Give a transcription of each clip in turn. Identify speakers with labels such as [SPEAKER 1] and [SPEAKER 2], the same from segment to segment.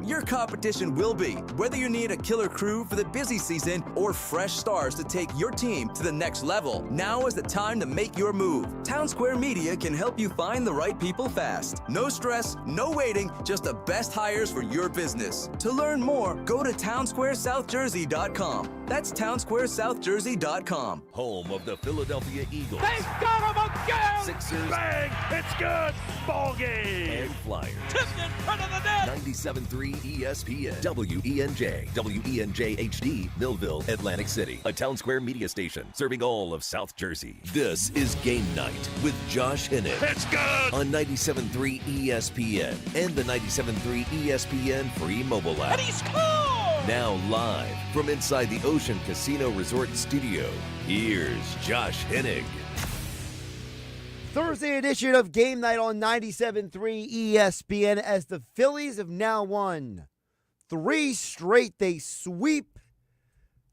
[SPEAKER 1] Your competition will be, whether you need a killer crew for the busy season or fresh stars to take your team to the next level. Now is the time to make your move. Town Square Media can help you find the right people fast. No stress, no waiting, just the best hires for your business. To learn more, go to townsquaresouthjersey.com. That's townsquaresouthjersey.com.
[SPEAKER 2] Home of the Philadelphia Eagles.
[SPEAKER 3] They've got him again!
[SPEAKER 2] Sixers.
[SPEAKER 3] Bang! It's good! Ball game!
[SPEAKER 2] And Flyers.
[SPEAKER 3] Tipped in front of the net!
[SPEAKER 2] 97.3 ESPN. WENJ. WENJ HD. Millville, Atlantic City. A Town Square media station serving all of South Jersey. This is Game Night with Josh Hennig.
[SPEAKER 3] It's good!
[SPEAKER 2] On 97.3 ESPN and the 97.3 ESPN free mobile app.
[SPEAKER 3] And he scored!
[SPEAKER 2] Now live from inside the Ocean Casino Resort Studio, here's Josh Hennig.
[SPEAKER 4] Thursday edition of Game Night on 97.3 ESPN as the Phillies have now won 3 straight. They sweep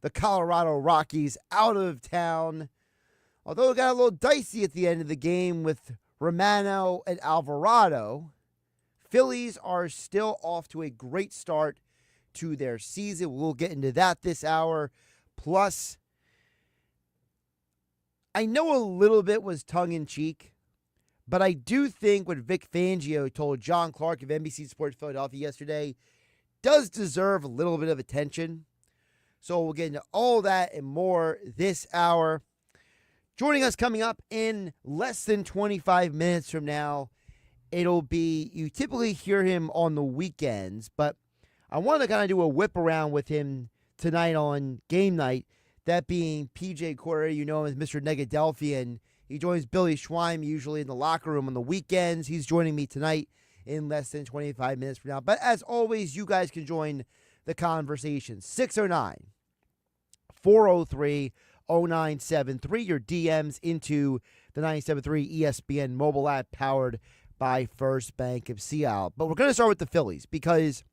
[SPEAKER 4] the Colorado Rockies out of town. Although it got a little dicey at the end of the game with Romano and Alvarado, Phillies are still off to a great start to their season. We'll get into that this hour. Plus, I know a little bit was tongue-in-cheek, but I do think what Vic Fangio told John Clark of NBC Sports Philadelphia yesterday does deserve a little bit of attention. So we'll get into all that and more this hour. Joining us coming up in less than 25 minutes from now, it'll be, you typically hear him on the weekends, but I want to kind of do a whip around with him tonight on Game Night, that being PJ Corda. You know him as Mr. Negadelphian. He joins Billy Schweim usually in the locker room on the weekends. He's joining me tonight in less than 25 minutes from now. But as always, you guys can join the conversation. 609-403-0973. Your DMs into the 97.3 ESPN mobile app powered by First Bank of Seattle. But we're going to start with the Phillies because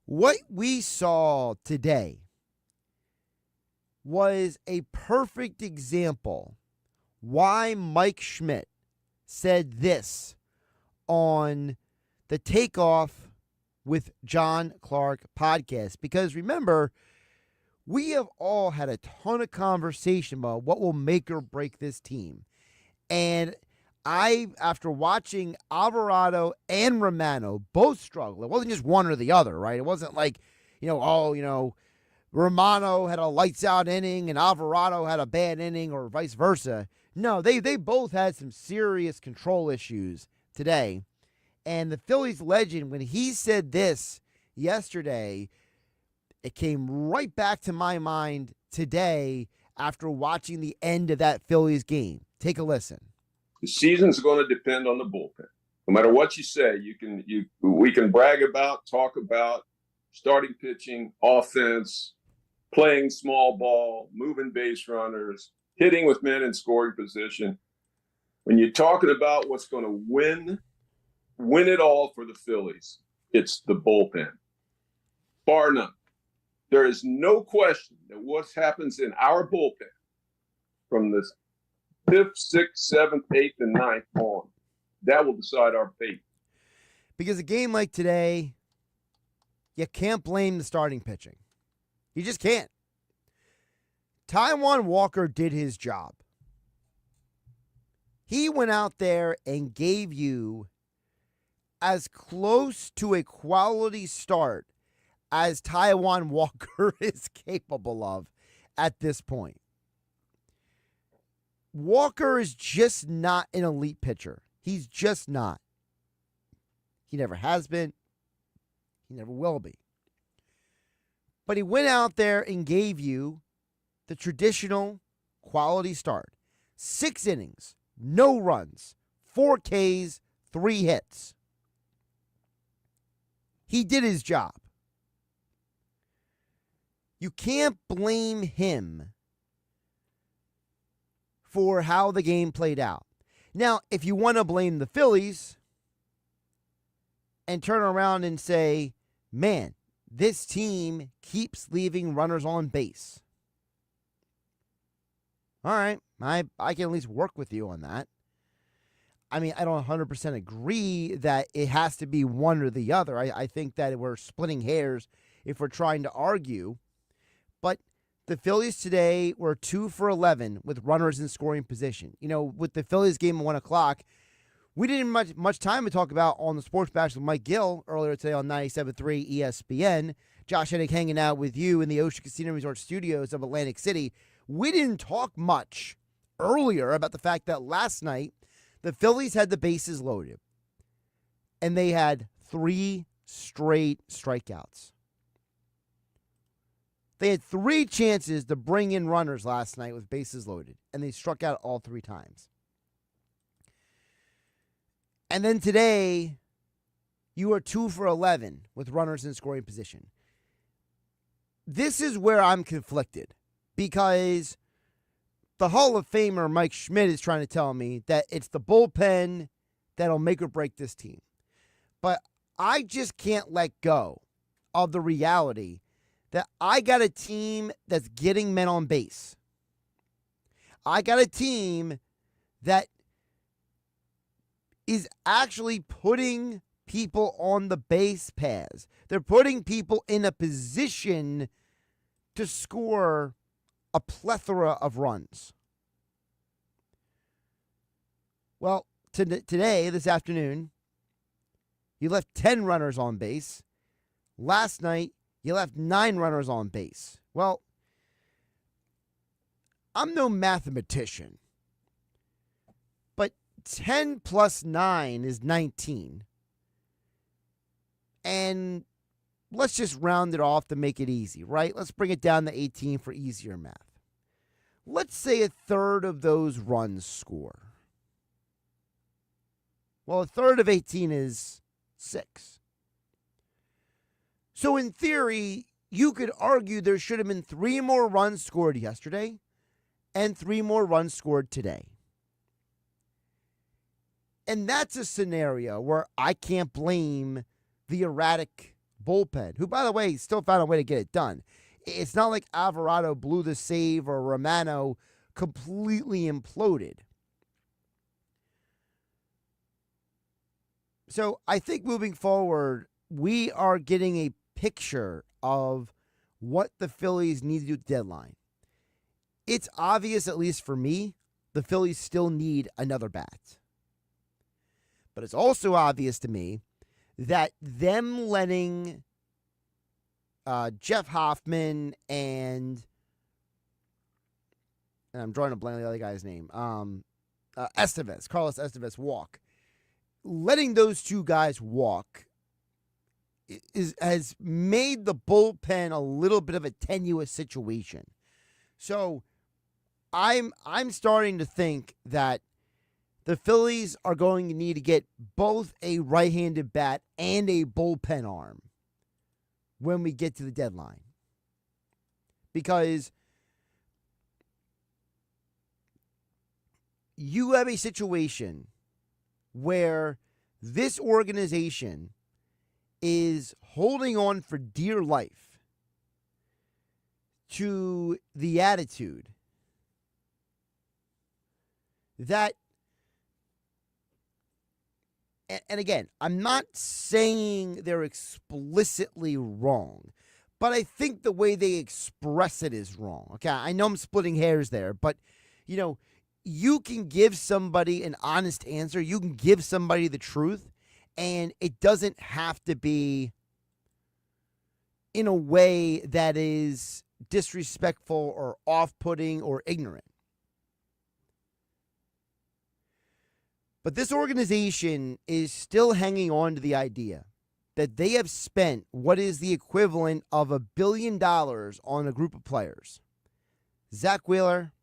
[SPEAKER 4] what we saw today was a perfect example why Mike Schmidt said this on the Takeoff with John Clark podcast. Because remember, we have all had a ton of conversation about what will make or break this team. And after watching Alvarado and Romano both struggle, it wasn't just one or the other, right? It wasn't like, Romano had a lights-out inning and Alvarado had a bad inning or vice versa. No, they both had some serious control issues today. And the Phillies legend, when he said this yesterday, it came right back to my mind today after watching the end of that Phillies game. Take a listen.
[SPEAKER 5] The season's going to depend on the bullpen. No matter what you say, we can brag about, talk about starting pitching, offense, playing small ball, moving base runners, hitting with men in scoring position. When you're talking about what's going to win it all for the Phillies, it's the bullpen, bar none. There is no question that what happens in our bullpen from the 5th, 6th, 7th, 8th, and 9th on, that will decide our fate.
[SPEAKER 4] Because a game like today, you can't blame the starting pitching. You just can't. Taijuan Walker did his job. He went out there and gave you as close to a quality start as Taijuan Walker is capable of at this point. Walker is just not an elite pitcher. He's just not. He never has been. He never will be. But he went out there and gave you the traditional quality start. 6 innings, no runs, 4 Ks, 3 hits. He did his job. You can't blame him for how the game played out. Now, if you want to blame the Phillies and turn around and say, man, this team keeps leaving runners on base. All right, I can at least work with you on that. I mean, I don't 100% agree that it has to be one or the other. I think that we're splitting hairs if we're trying to argue. But the Phillies today were 2 for 11 with runners in scoring position. You know, with the Phillies game at 1 o'clock, we didn't have much time to talk about on the Sports Bash with Mike Gill earlier today on 97.3 ESPN. Josh Hennig hanging out with you in the Ocean Casino Resort studios of Atlantic City. We didn't talk much earlier about the fact that last night the Phillies had the bases loaded, and they had 3 straight strikeouts. They had 3 chances to bring in runners last night with bases loaded, and they struck out all 3 times. And then today, you are 2 for 11 with runners in scoring position. This is where I'm conflicted, because the Hall of Famer Mike Schmidt is trying to tell me that it's the bullpen that'll make or break this team. But I just can't let go of the reality that I got a team that's getting men on base. I got a team that is actually putting people on the base paths. They're putting people in a position to score a plethora of runs. Well, today, this afternoon, you left 10 runners on base. Last night, you left 9 runners on base. Well, I'm no mathematician, but 10 plus 9 is 19. And let's just round it off to make it easy, right? Let's bring it down to 18 for easier math. Let's say a third of those runs score. Well, a third of 18 is 6. So in theory, you could argue there should have been 3 more runs scored yesterday and 3 more runs scored today. And that's a scenario where I can't blame the erratic bullpen, who, by the way, still found a way to get it done. It's not like Alvarado blew the save or Romano completely imploded. So I think moving forward, we are getting a picture of what the Phillies need to do at the deadline. It's obvious, at least for me, the Phillies still need another bat. But it's also obvious to me that them letting Jeff Hoffman and I'm drawing a blank on the other guy's name, Carlos Estevez walk. Letting those 2 guys walk has made the bullpen a little bit of a tenuous situation. So I'm starting to think that the Phillies are going to need to get both a right-handed bat and a bullpen arm when we get to the deadline. Because you have a situation where this organization is holding on for dear life to the attitude that, and again, I'm not saying they're explicitly wrong, but I think the way they express it is wrong. Okay, I know I'm splitting hairs there, but, you know, you can give somebody an honest answer. You can give somebody the truth, and it doesn't have to be in a way that is disrespectful or off-putting or ignorant. But this organization is still hanging on to the idea that they have spent what is the equivalent of $1 billion on a group of players. Zach Wheeler,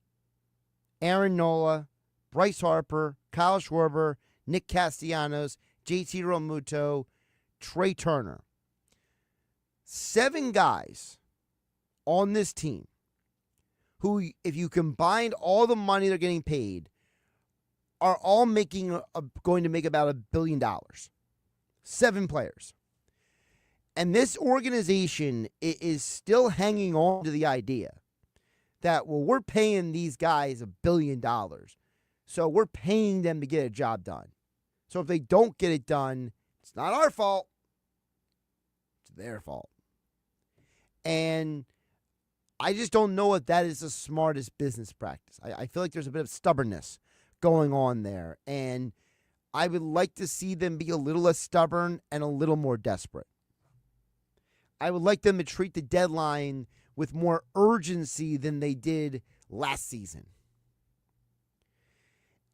[SPEAKER 4] Aaron Nola, Bryce Harper, Kyle Schwarber, Nick Castellanos, JT Realmuto, Trey Turner. 7 guys on this team who, if you combined all the money they're getting paid, are all going to make about $1 billion. 7 players. And this organization is still hanging on to the idea that, well, we're paying these guys $1 billion, so we're paying them to get a job done. So if they don't get it done, it's not our fault. It's their fault. And I just don't know if that is the smartest business practice. I feel like there's a bit of stubbornness going on there. And I would like to see them be a little less stubborn and a little more desperate. I would like them to treat the deadline with more urgency than they did last season.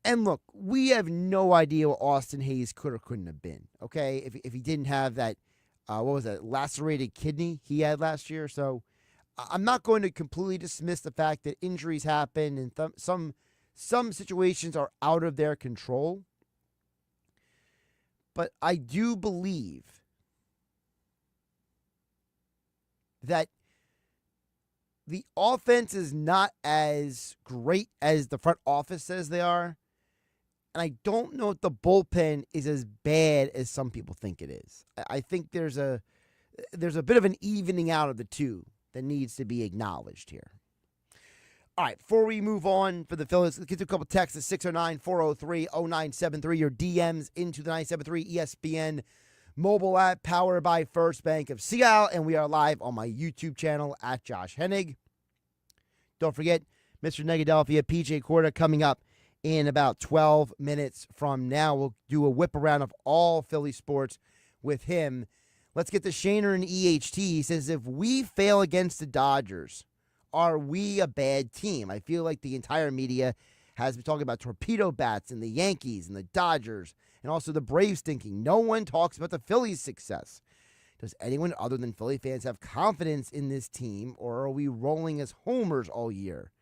[SPEAKER 4] And look, we have no idea what Austin Hayes could or couldn't have been, okay? If he didn't have that, lacerated kidney he had last year. So I'm not going to completely dismiss the fact that injuries happen and some situations are out of their control. But I do believe that the offense is not as great as the front office says they are. And I don't know if the bullpen is as bad as some people think it is. I think there's a bit of an evening out of the two that needs to be acknowledged here. All right, before we move on for the Phillies, let's get to a couple texts at 609-403-0973. Your DMs into the 973 ESPN mobile app powered by First Bank of Seattle. And we are live on my YouTube channel at Josh Hennig. Don't forget, Mr. Negadelphia PJ Corda coming up in about 12 minutes from now. We'll do a whip around of all Philly sports with him. Let's get to Shaner and EHT. He says, if we fail against the Dodgers, are we a bad team? I feel like the entire media has been talking about torpedo bats and the Yankees and the Dodgers and also the Braves stinking. No one talks about the Phillies' success. Does anyone other than Philly fans have confidence in this team, or are we rolling as homers all year?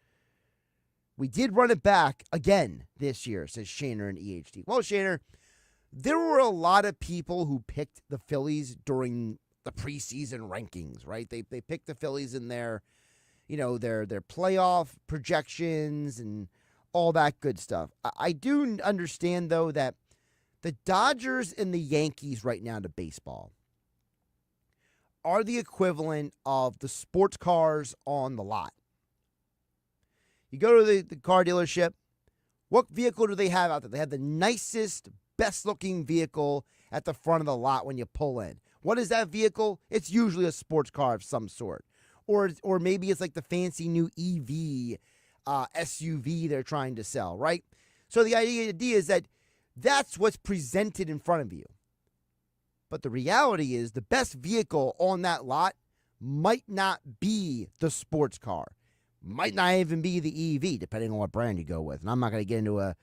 [SPEAKER 4] We did run it back again this year, says Shaner and EHT. Well, Shaner, there were a lot of people who picked the Phillies during the preseason rankings, right? They picked the Phillies in their playoff projections and all that good stuff. I do understand, though, that the Dodgers and the Yankees right now to baseball are the equivalent of the sports cars on the lot. You go to the car dealership, what vehicle do they have out there? They have the nicest, best-looking vehicle at the front of the lot when you pull in. What is that vehicle? It's usually a sports car of some sort. Or maybe it's like the fancy new EV SUV they're trying to sell, right? So the idea is that that's what's presented in front of you. But the reality is the best vehicle on that lot might not be the sports car. Might not even be the EV, depending on what brand you go with. And I'm not going to get into a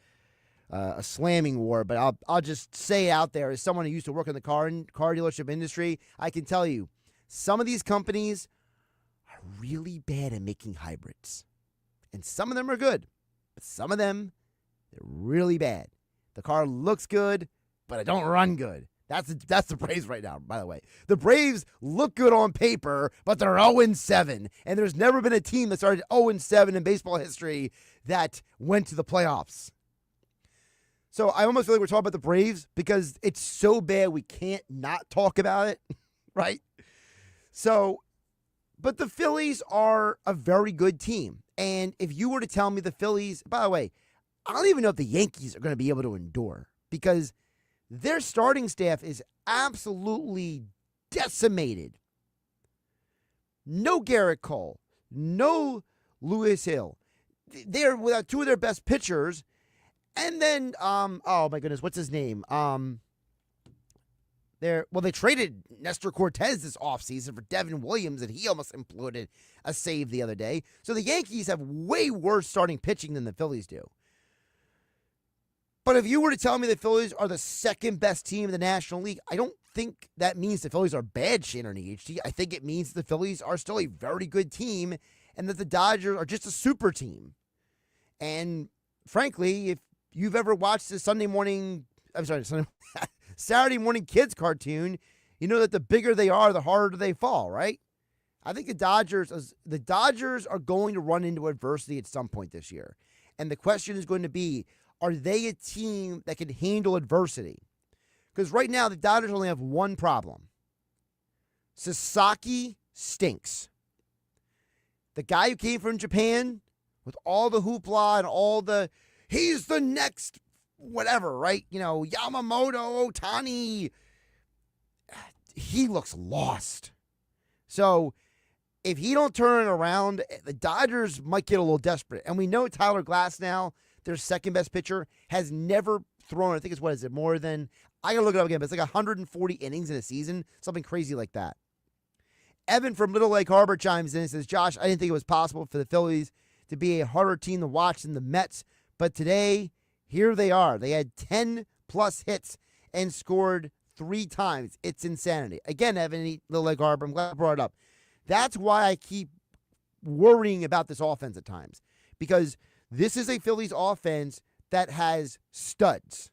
[SPEAKER 4] slamming war, but I'll just say out there, as someone who used to work in the car dealership industry, I can tell you, some of these companies are really bad at making hybrids. And some of them are good, but some of them, they're really bad. The car looks good, but it don't run good. That's the Braves right now, by the way. The Braves look good on paper, but they're 0-7. And there's never been a team that started 0-7 in baseball history that went to the playoffs. So I almost feel like we're talking about the Braves because it's so bad we can't not talk about it, right? So, but the Phillies are a very good team. And if you were to tell me the Phillies, by the way, I don't even know if the Yankees are going to be able to endure because their starting staff is absolutely decimated. No Garrett Cole, no Lewis Hill. They're without two of their best pitchers. And then, oh my goodness, what's his name? They traded Nestor Cortez this offseason for Devin Williams, and he almost imploded a save the other day. So the Yankees have way worse starting pitching than the Phillies do. But if you were to tell me the Phillies are the second best team in the National League, I don't think that means the Phillies are bad, Shannon and EHT. I think it means the Phillies are still a very good team and that the Dodgers are just a super team. And frankly, if you've ever watched the Saturday morning kids cartoon, you know that the bigger they are, the harder they fall, right? I think the Dodgers are going to run into adversity at some point this year. And the question is going to be, are they a team that can handle adversity? Because right now, the Dodgers only have one problem. Sasaki stinks. The guy who came from Japan with all the hoopla and all the, he's the next whatever, right? Yamamoto, Otani. He looks lost. So if he don't turn it around, the Dodgers might get a little desperate. And we know Tyler Glass now, their second best pitcher, has never thrown, I think it's, more than, I got to look it up again, but it's like 140 innings in a season, something crazy like that. Evan from Little Lake Harbor chimes in and says, Josh, I didn't think it was possible for the Phillies to be a harder team to watch than the Mets, but today, here they are. They had 10-plus hits and scored 3 times. It's insanity. Again, Evan, Little Lake Harbor, I'm glad I brought it up. That's why I keep worrying about this offense at times, because this is a Phillies offense that has studs.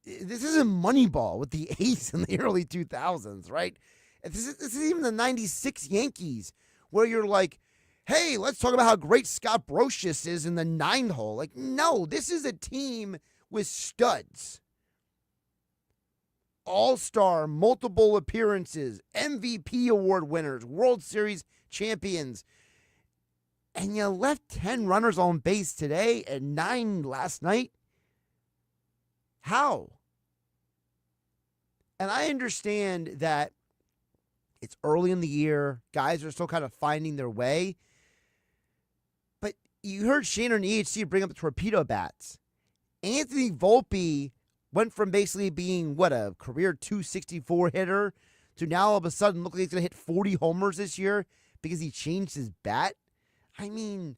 [SPEAKER 4] This isn't Moneyball with the A's in the early 2000s, right? This is even the 96 Yankees, where you're like, hey, let's talk about how great Scott Brosius is in the 9 hole. Like, no, this is a team with studs. All-star, multiple appearances, MVP award winners, World Series champions. And you left 10 runners on base today and 9 last night? How? And I understand that it's early in the year. Guys are still kind of finding their way. But you heard Shannon and EHC bring up the torpedo bats. Anthony Volpe went from basically being, a career 264 hitter to now all of a sudden look like he's going to hit 40 homers this year because he changed his bat. I mean,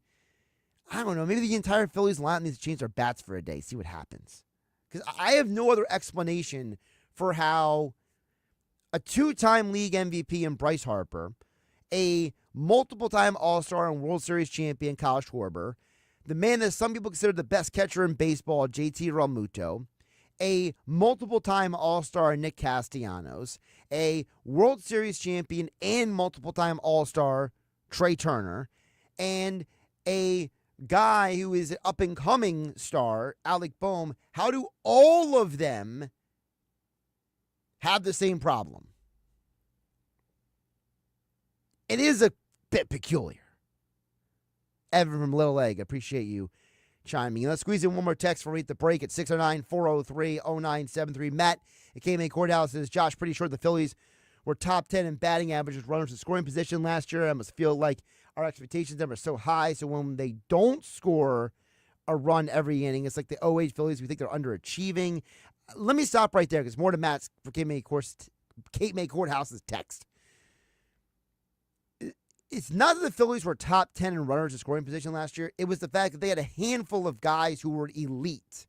[SPEAKER 4] I don't know. Maybe the entire Phillies lineup needs to change their bats for a day, see what happens. Because I have no other explanation for how a 2-time league MVP in Bryce Harper, a multiple-time All-Star and World Series champion Kyle Schwarber, the man that some people consider the best catcher in baseball, JT Realmuto, a multiple-time All-Star Nick Castellanos, a World Series champion and multiple-time All-Star Trey Turner, and a guy who is an up-and-coming star, Alec Boehm. How do all of them have the same problem? It is a bit peculiar. Evan from Little Egg, appreciate you chiming in. Let's squeeze in one more text for the break at 609-403-0973. Matt at KMA Courthouse says, Josh, pretty sure the Phillies were top 10 in batting average with runners in scoring position last year. I must feel like our expectations of them are so high, so when they don't score a run every inning, it's like the 08 Phillies, we think they're underachieving. Let me stop right there because more to Matt's for KMA Courthouse's text. It's not that the Phillies were top 10 in runners in scoring position last year. It was the fact that they had a handful of guys who were elite.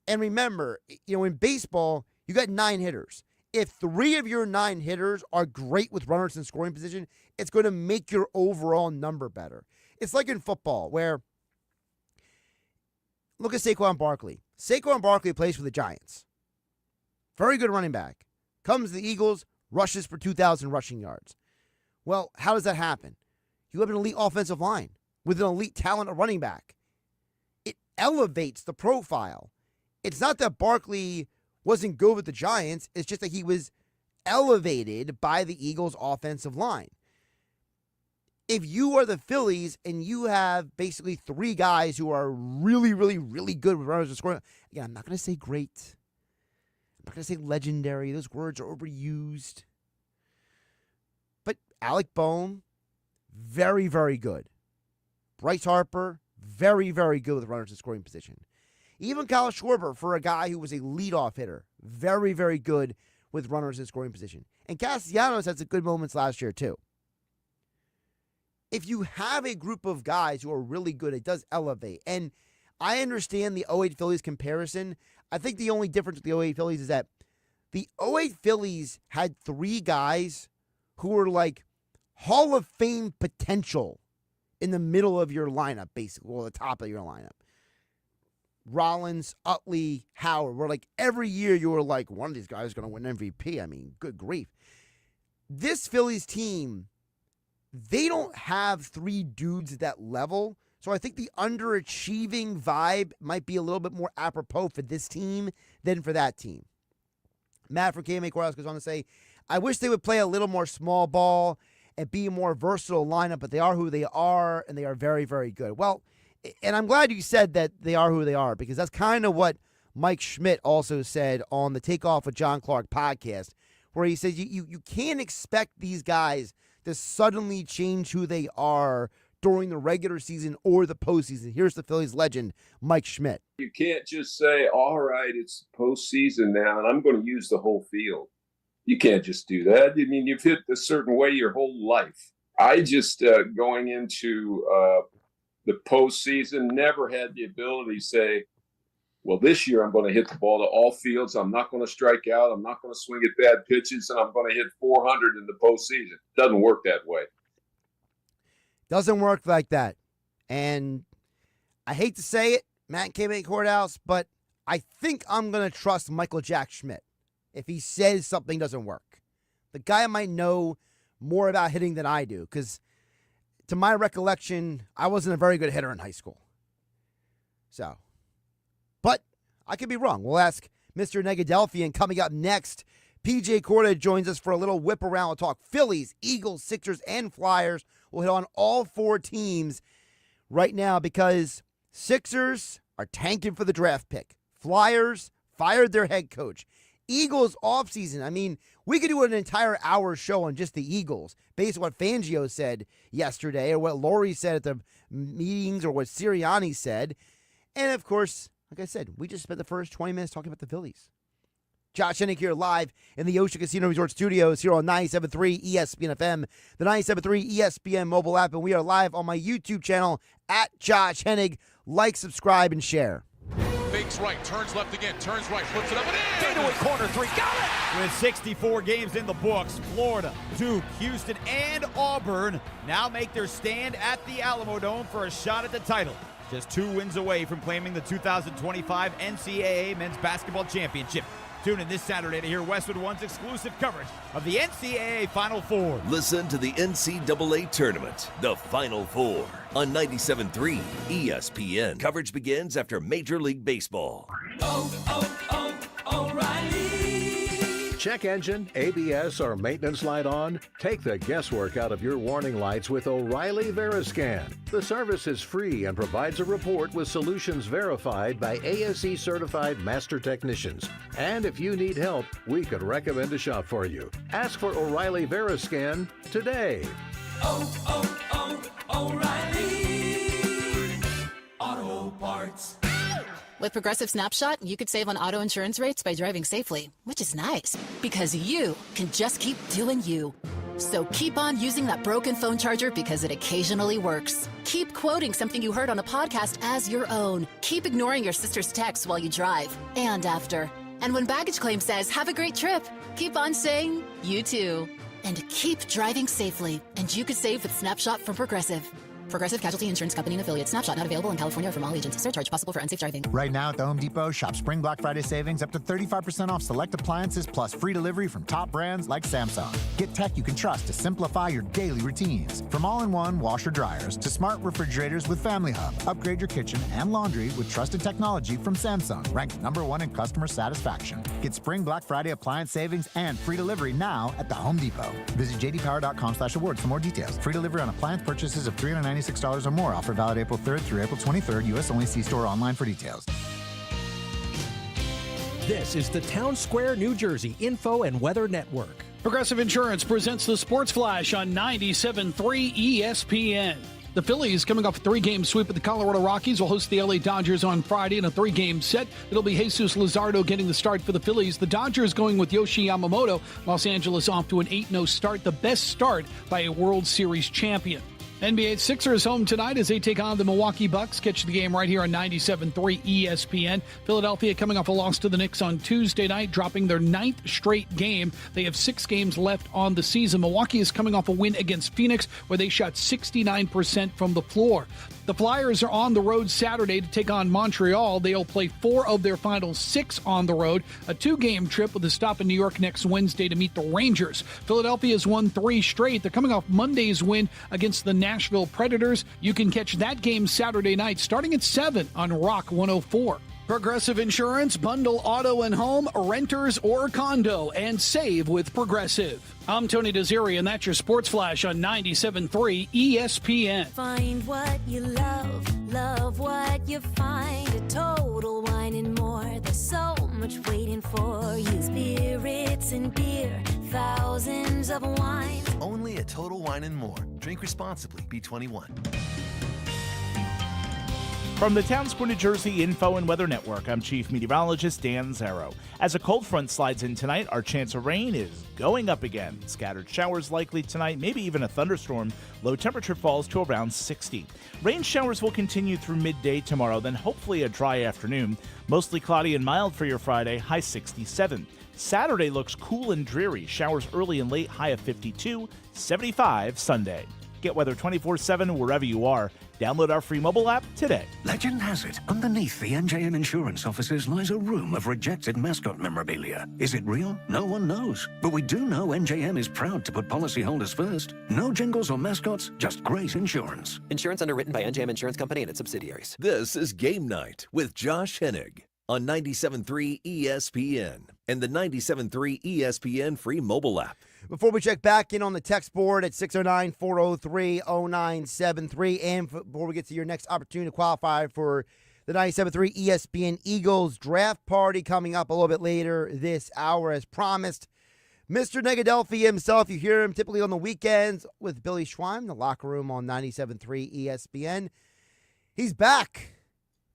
[SPEAKER 4] And remember, in baseball, you got 9 hitters. If 3 of your 9 hitters are great with runners in scoring position, it's going to make your overall number better. It's like in football where, look at Saquon Barkley. Saquon Barkley plays for the Giants. Very good running back. Comes to the Eagles, rushes for 2,000 rushing yards. Well, how does that happen? You have an elite offensive line with an elite talent at running back. It elevates the profile. It's not that Barkley wasn't good with the Giants. It's just that he was elevated by the Eagles' offensive line. If you are the Phillies and you have basically 3 guys who are really, really, really good with runners and scoring, again, I'm not going to say great. I'm not going to say legendary. Those words are overused. But Alec Boehm, very, very good. Bryce Harper, very, very good with runners in scoring position. Even Kyle Schwarber, for a guy who was a leadoff hitter, very, very good with runners in scoring position. And Castellanos had some good moments last year, too. If you have a group of guys who are really good, it does elevate. And I understand the 08 Phillies comparison. I think the only difference with the 08 Phillies is that the 08 Phillies had 3 guys who were like Hall of Fame potential in the middle of your lineup, basically, or the top of your lineup. Rollins, Utley, Howard, where like every year you were like, one of these guys is going to win MVP. I mean, good grief. This Phillies team, they don't have 3 dudes at that level. So I think the underachieving vibe might be a little bit more apropos for this team than for that team. Matt from KMA Courthouse goes on to say, I wish they would play a little more small ball and be a more versatile lineup, but they are who they are, and they are very, very good. Well, And I'm glad you said that they are who they are, because that's kind of what Mike Schmidt also said on the Takeoff with John Clark podcast, where he says you can't expect these guys to suddenly change who they are during the regular season or the postseason. Here's the Phillies legend, Mike Schmidt.
[SPEAKER 5] You can't just say, all right, it's postseason now, and I'm going to use the whole field. You can't just do that. I mean, you've hit a certain way your whole life. I just, going into the postseason, never had the ability to say, well, this year I'm going to hit the ball to all fields. I'm not going to strike out. I'm not going to swing at bad pitches, and I'm going to hit 400 in the postseason. It doesn't work that way.
[SPEAKER 4] Doesn't work like that. And I hate to say it, Matt PJ Corda, but I think I'm going to trust Michael Jack Schmidt if he says something doesn't work. The guy might know more about hitting than I do, because to my recollection, I wasn't a very good hitter in high school. So, but I could be wrong. We'll ask Mr. Negadelphian coming up next. PJ Corda joins us for a little whip around. We'll talk Phillies, Eagles, Sixers, and Flyers. We'll hit on all four teams right now, because Sixers are tanking for the draft pick. Flyers fired their head coach. Eagles offseason. I mean, we could do an entire hour show on just the Eagles based on what Fangio said yesterday, or what Laurie said at the meetings, or what Sirianni said. And, of course, like I said, we just spent the first 20 minutes talking about the Phillies. Josh Hennig here live in the Ocean Casino Resort Studios here on 97.3 ESPN FM, the 97.3 ESPN mobile app, and we are live on my YouTube channel at Josh Hennig. Like, subscribe, and share.
[SPEAKER 6] Fakes right, turns left again, turns right, flips it up and in!
[SPEAKER 3] Fadeaway corner three, got it!
[SPEAKER 7] With 64 games in the books, Florida, Duke, Houston, and Auburn now make their stand at the Alamodome for a shot at the title. Just 2 wins away from claiming the 2025 NCAA Men's Basketball Championship. Tune in this Saturday to hear Westwood One's exclusive coverage of the NCAA Final Four.
[SPEAKER 2] Listen to the NCAA Tournament, the Final Four, on 97.3 ESPN. Coverage begins after Major League Baseball.
[SPEAKER 8] O'Reilly. Check engine, ABS, or maintenance light on? Take the guesswork out of your warning lights with O'Reilly Veriscan. The service is free and provides a report with solutions verified by ASE certified master technicians. And if you need help, we could recommend a shop for you. Ask for O'Reilly Veriscan today.
[SPEAKER 9] O'Reilly Auto Parts. With Progressive Snapshot, you could save on auto insurance rates by driving safely, which is nice, because you can just keep doing you. So keep on using that broken phone charger, because it occasionally works. Keep quoting something you heard on a podcast as your own. Keep ignoring your sister's texts while you drive and after. And when baggage claim says, have a great trip, keep on saying, you too. And keep driving safely, and you could save with Snapshot from Progressive. Progressive Casualty Insurance Company and Affiliates. Snapshot not available in California or from all agents. Surcharge possible for unsafe driving.
[SPEAKER 10] Right now at the Home Depot, shop Spring Black Friday savings up to 35% off select appliances, plus free delivery from top brands like Samsung. Get tech you can trust to simplify your daily routines. From all-in-one washer dryers to smart refrigerators with Family Hub. Upgrade your kitchen and laundry with trusted technology from Samsung, ranked #1 in customer satisfaction. Get Spring Black Friday appliance savings and free delivery now at the Home Depot. Visit jdpower.com/awards for more details. Free delivery on appliance purchases of $396 or more. Offer valid April 3rd through April 23rd. U.S. only. See store online for details.
[SPEAKER 11] This is the Town Square, New Jersey Info and Weather Network.
[SPEAKER 12] Progressive Insurance presents the Sports Flash on 97.3 ESPN. The Phillies, coming off a 3-game sweep of the Colorado Rockies, will host the LA Dodgers on Friday in a 3-game set. It'll be Jesus Luzardo getting the start for the Phillies. The Dodgers going with Yoshi Yamamoto. Los Angeles off to an 8-0 start, the best start by a World Series champion. NBA Sixers home tonight as they take on the Milwaukee Bucks. Catch the game right here on 97.3 ESPN. Philadelphia coming off a loss to the Knicks on Tuesday night, dropping their 9th straight game. They have 6 games left on the season. Milwaukee is coming off a win against Phoenix, where they shot 69% from the floor. The Flyers are on the road Saturday to take on Montreal. They'll play 4 of their final 6 on the road. A 2-game trip with a stop in New York next Wednesday to meet the Rangers. Philadelphia has won 3 straight. They're coming off Monday's win against the Nashville Predators. You can catch that game Saturday night starting at 7 on Rock 104. Progressive Insurance, bundle auto and home, renters or condo, and save with Progressive. I'm Tony Desiri, and that's your Sports Flash on 97.3 ESPN.
[SPEAKER 13] Find what you love. Love what you find at Total Wine and More. There's so much waiting for you. Spirits and beer, thousands of wines.
[SPEAKER 14] Only at Total Wine and More. Drink responsibly. B21.
[SPEAKER 15] From the Town Square, New Jersey Info and Weather Network, I'm Chief Meteorologist Dan Zarrow. As a cold front slides in tonight, our chance of rain is going up again. Scattered showers likely tonight, maybe even a thunderstorm. Low temperature falls to around 60. Rain showers will continue through midday tomorrow, then hopefully a dry afternoon. Mostly cloudy and mild for your Friday, high 67. Saturday looks cool and dreary. Showers early and late, high of 52. 75 Sunday. Get weather 24/7 wherever you are. Download our free mobile app today.
[SPEAKER 16] Legend has it, underneath the NJM insurance offices lies a room of rejected mascot memorabilia. Is it real? No one knows. But we do know NJM is proud to put policyholders first. No jingles or mascots, just great insurance.
[SPEAKER 17] Insurance underwritten by NJM Insurance Company and its subsidiaries.
[SPEAKER 2] This is Game Night with Josh Hennig on 97.3 ESPN and the 97.3 ESPN free mobile app.
[SPEAKER 4] Before we check back in on the text board at 609-403-0973, and before we get to your next opportunity to qualify for the 97.3 ESPN Eagles draft party coming up a little bit later this hour as promised, Mr. Negadelphian himself, you hear him typically on the weekends with Billy Schwein, the locker room on 97.3 ESPN. He's back.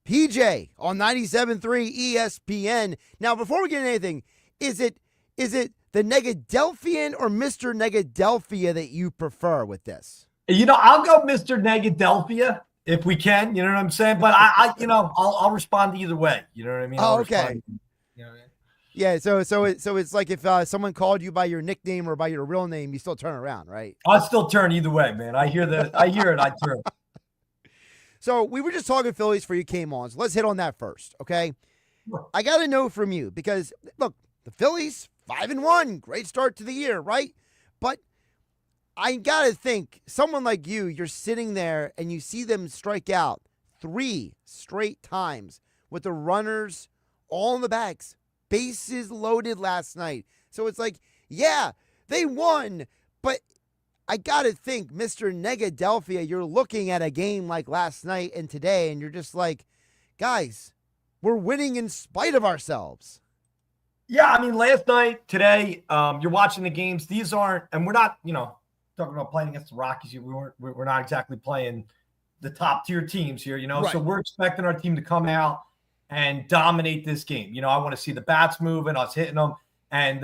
[SPEAKER 4] PJ on 97.3 ESPN. Now, before we get into anything, is it the Negadelphian or Mr. Negadelphia that you prefer with this?
[SPEAKER 3] I'll go Mr. Negadelphia if we can. You know what I'm saying? But I'll respond either way. You know what I mean?
[SPEAKER 4] Oh, okay. Yeah. So it's like if someone called you by your nickname or by your real name, you still turn around, right?
[SPEAKER 3] I'll still turn either way, man. I hear it. I turn.
[SPEAKER 4] So we were just talking Phillies for you came on. So let's hit on that first, okay? I got to know from you because, look, the Phillies, 5-1, great start to the year, right? But I got to think, someone like you're sitting there and you see them strike out 3 straight times with the runners all in the bags, bases loaded last night. So it's like, yeah, they won, but I got to think, Mr. Negadelphia, you're looking at a game like last night and today, and you're just like, guys, we're winning in spite of ourselves.
[SPEAKER 3] Yeah, I mean, last night, today, you're watching the games. These aren't, and we're not, talking about playing against the Rockies. We're not exactly playing the top tier teams here,
[SPEAKER 4] Right.
[SPEAKER 3] So we're expecting our team to come out and dominate this game. I want to see the bats moving, us hitting them, and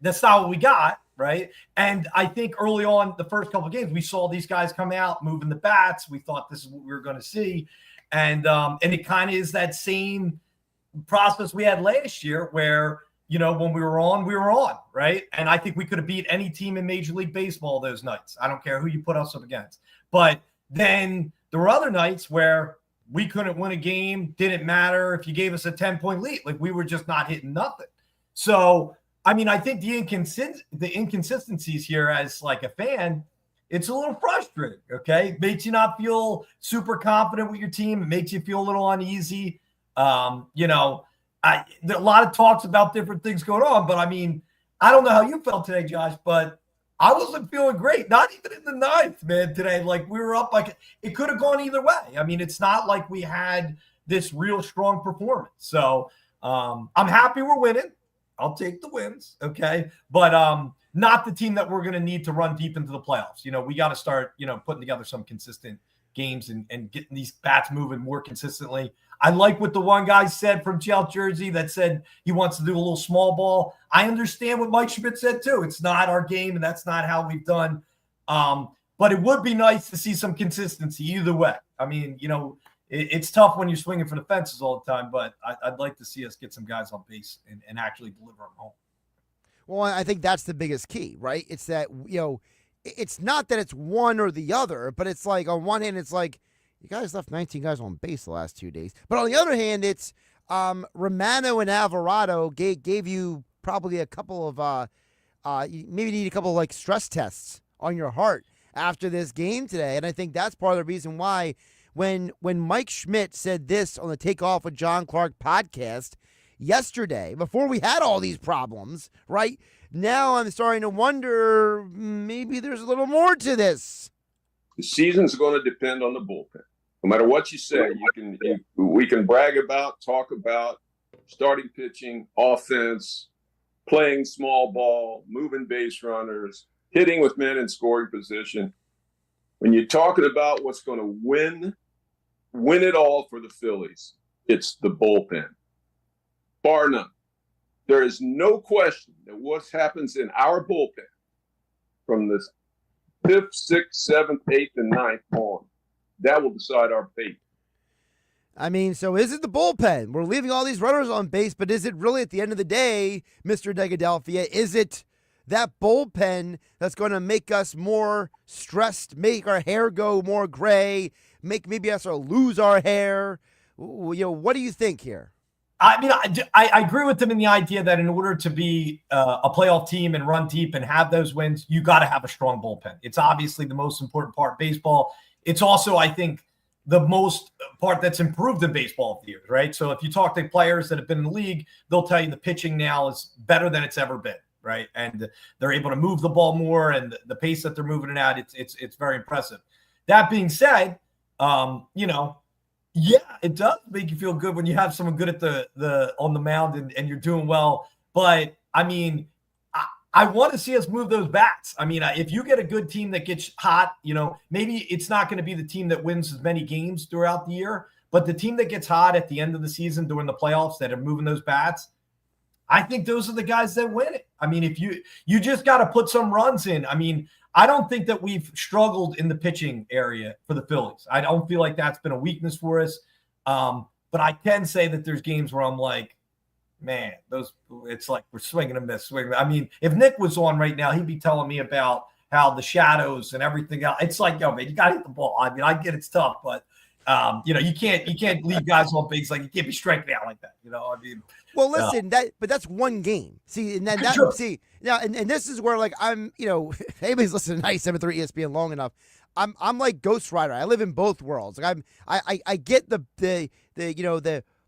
[SPEAKER 3] that's not what we got, right? And I think early on, the first couple of games, we saw these guys come out moving the bats. We thought this is what we were going to see, and it kind of is that same process we had last year where. When we were on, right? And I think we could have beat any team in Major League Baseball those nights. I don't care who you put us up against. But then there were other nights where we couldn't win a game, didn't matter if you gave us a 10-point lead. Like, we were just not hitting nothing. So, I mean, I think the inconsistencies here as, like, a fan, it's a little frustrating, okay? It makes you not feel super confident with your team. It makes you feel a little uneasy. There are a lot of talks about different things going on, but I mean, I don't know how you felt today, Josh, but I wasn't feeling great. Not even in the ninth, man, today. Like, we were up, like, it could have gone either way. I mean, it's not like we had this real strong performance. So I'm happy we're winning. I'll take the wins, okay? But not the team that we're going to need to run deep into the playoffs. We got to start, putting together some consistent games and getting these bats moving more consistently. I like what the one guy said from South Jersey that said he wants to do a little small ball. I understand what Mike Schmidt said too. It's not our game, and that's not how we've done. But it would be nice to see some consistency either way. I mean, it's tough when you're swinging for the fences all the time, but I'd like to see us get some guys on base and actually deliver them home.
[SPEAKER 4] Well, I think that's the biggest key, right? It's that, it's not that it's one or the other, but it's like on one hand, it's like, you guys left 19 guys on base the last 2 days. But on the other hand, it's Romano and Alvarado gave you probably a couple of maybe need a couple of like stress tests on your heart after this game today. And I think that's part of the reason why when Mike Schmidt said this on the Takeoff with John Clark podcast yesterday, before we had all these problems, right? Now I'm starting to wonder maybe there's a little more to this.
[SPEAKER 5] The season's going to depend on the bullpen. No matter what you say, we can brag about, talk about starting pitching, offense, playing small ball, moving base runners, hitting with men in scoring position. When you're talking about what's going to win it all for the Phillies, it's the bullpen. Bar none. There is no question that what happens in our bullpen from the 5th, 6th, 7th, 8th, and 9th on, that will decide our fate.
[SPEAKER 4] I mean, so is it the bullpen? We're leaving all these runners on base, but is it really at the end of the day, Mr. Negadelphia, is it that bullpen that's going to make us more stressed, make our hair go more gray, make maybe us lose our hair? What do you think here?
[SPEAKER 3] I mean, I agree with them in the idea that in order to be a playoff team and run deep and have those wins, you got to have a strong bullpen. It's obviously the most important part of baseball. It's also, I think, the most part that's improved in baseball over the years, right? So if you talk to players that have been in the league, they'll tell you the pitching now is better than it's ever been, right? And they're able to move the ball more, and the pace that they're moving it at, it's very impressive. That being said, yeah, it does make you feel good when you have someone good at the on the mound and you're doing well. But I mean, I want to see us move those bats. I mean, if you get a good team that gets hot, maybe it's not going to be the team that wins as many games throughout the year, but the team that gets hot at the end of the season during the playoffs that are moving those bats, I think those are the guys that win it. I mean, if you just got to put some runs in. I mean, I don't think that we've struggled in the pitching area for the Phillies. I don't feel like that's been a weakness for us. But I can say that there's games where I'm like, man, it's like we're swinging and miss. I mean, if Nick was on right now, he'd be telling me about how the shadows and everything else. It's like, man, you got to hit the ball. I mean, I get it's tough, but you can't leave guys on base. Like, you can't be striking out like that. I mean,
[SPEAKER 4] well, listen, but that's one game. See, and then
[SPEAKER 3] sure.
[SPEAKER 4] and this is where, like, I'm, anybody's listening to 97.3 ESPN long enough. I'm like Ghost Rider. I live in both worlds. Like, I get the